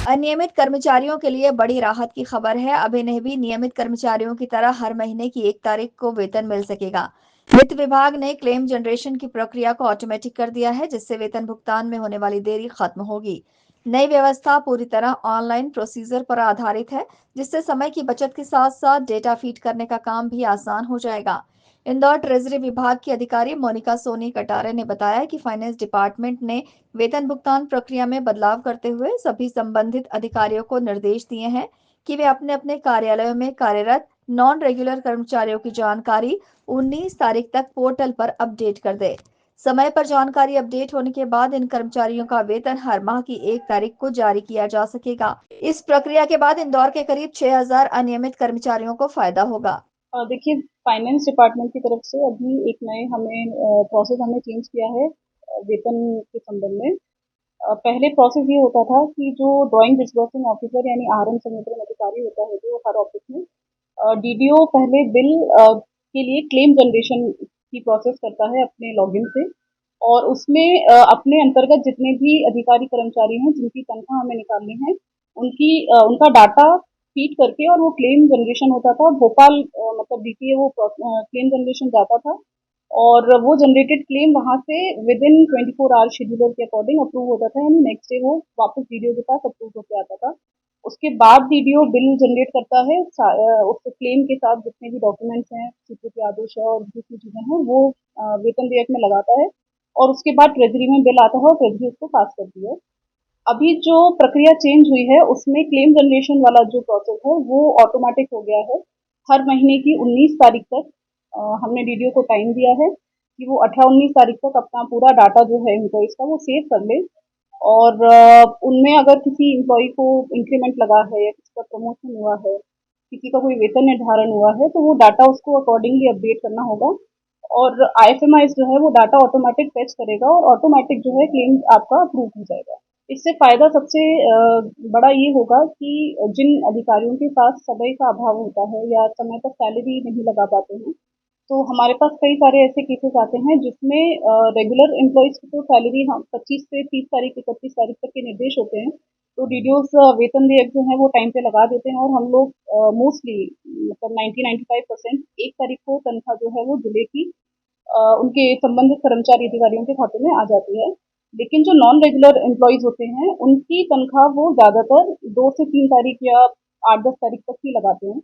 अनियमित कर्मचारियों के लिए बड़ी राहत की खबर है। अब इन्हें भी नियमित कर्मचारियों की तरह हर महीने की 1 तारीख को वेतन मिल सकेगा। वित्त विभाग ने क्लेम जनरेशन की प्रक्रिया को ऑटोमेटिक कर दिया है, जिससे वेतन भुगतान में होने वाली देरी खत्म होगी। नई व्यवस्था पूरी तरह ऑनलाइन प्रोसीजर पर आधारित है, जिससे समय की बचत के साथ-साथ डेटा फीड करने का काम भी आसान हो जाएगा। इंदौर ट्रेजरी विभाग की अधिकारी मोनिका सोनी कटारे ने बताया कि फाइनेंस डिपार्टमेंट ने वेतन भुगतान प्रक्रिया में बदलाव करते हुए सभी संबंधित अधिकारियों को निर्देश दिए हैं कि वे अपने-अपने कार्यालयों में कार्यरत नॉन रेगुलर कर्मचारियों की जानकारी 19 तारीख तक पोर्टल पर अपडेट कर दें। समय पर जानकारी अपडेट होने के बाद इन कर्मचारियों का वेतन हर माह की 1 तारीख को जारी किया जा सकेगा। इस प्रक्रिया के बाद इंदौर के करीब 6,000 अनियमित कर्मचारियों को फायदा होगा। देखिए, फाइनेंस डिपार्टमेंट की तरफ से अभी एक नए हमें प्रोसेस हमने चेंज किया है वेतन के संबंध में। पहले प्रोसेस ये होता था कि जो ड्राइंग डिसबर्सिंग ऑफिसर यानी आरएम संवितरण अधिकारी होता है जो हर ऑफिस में, डीडीओ पहले बिल के लिए क्लेम जनरेशन की प्रोसेस करता है अपने लॉगिन से, और उसमें अपने अंतर्गत जितने भी अधिकारी कर्मचारी हैं जिनकी तनख्वाह हमें निकालनी है, उनका डाटा फीड करके और वो क्लेम जनरेशन होता था भोपाल, मतलब डीटीए वो क्लेम जनरेशन जाता था, और वो जनरेटेड क्लेम वहाँ से विद इन 24 आवर शेड्यूलर के अकॉर्डिंग अप्रूव होता था, यानी नेक्स्ट डे वो वापस डीडीओ के पास अप्रूव होकर आता था। उसके बाद डीडीओ बिल जनरेट करता है उस क्लेम के साथ जितने भी डॉक्यूमेंट्स हैं, स्वीकृति आदेश है और दूसरी चीजें हैं, वो वेतन देयक में लगाता है, और उसके बाद ट्रेजरी में बिल आता है और ट्रेजरी उसको पास करती है। अभी जो प्रक्रिया चेंज हुई है उसमें क्लेम जनरेशन वाला जो प्रोसेस है वो ऑटोमेटिक हो गया है। हर महीने की 19 तारीख तक हमने डीडीओ को टाइम दिया है कि वो 18-19 तारीख तक अपना पूरा डाटा जो है एम्प्लॉइज का वो सेव कर ले, और उनमें अगर किसी एम्प्लॉय को इंक्रीमेंट लगा है या किसी का प्रमोशन हुआ है, किसी का कोई वेतन निर्धारण हुआ है, तो वो डाटा उसको अकॉर्डिंगली अपडेट करना होगा, और आईएफएमआई जो है वो डाटा ऑटोमेटिक फेच करेगा और ऑटोमेटिक जो है क्लेम आपका अप्रूव हो जाएगा। इससे फायदा सबसे बड़ा ये होगा कि जिन अधिकारियों के पास समय का अभाव होता है या समय पर सैलरी नहीं लगा पाते हैं, तो हमारे पास कई सारे ऐसे केसेस आते हैं जिसमें रेगुलर एम्प्लॉयज की तो सैलरी हम 25 से 30 तारीख 31 तारीख तक के निर्देश होते हैं, तो डीडीओज वेतन देयक जो है वो टाइम पे लगा देते हैं, और हम लोग मोस्टली मतलब 90-95% 1 तारीख को तनख्वाह जो है वो जिले की उनके संबंधित कर्मचारी अधिकारियों के खाते में आ जाती है। लेकिन जो नॉन रेगुलर एम्प्लॉयज होते हैं उनकी तनख्वाह वो ज्यादातर 2 से 3 तारीख या 8-10 तारीख तक ही लगाते हैं,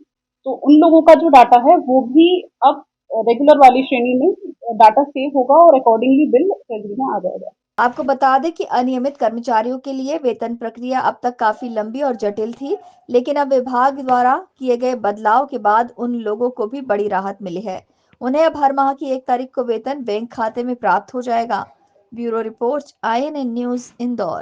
तो उन लोगों का जो डाटा है वो भी अब रेगुलर वाली श्रेणी में डाटा सेव होगा और अकॉर्डिंगली बिल ट्रेजरी में आ जाएगा। आपको बता दें कि अनियमित कर्मचारियों के लिए वेतन प्रक्रिया अब तक काफी लंबी और जटिल थी, लेकिन अब विभाग द्वारा किए गए बदलाव के बाद उन लोगों को भी बड़ी राहत मिली है। उन्हें अब हर माह की 1 तारीख को वेतन बैंक खाते में प्राप्त हो जाएगा। Bureau report, INN news, Indore.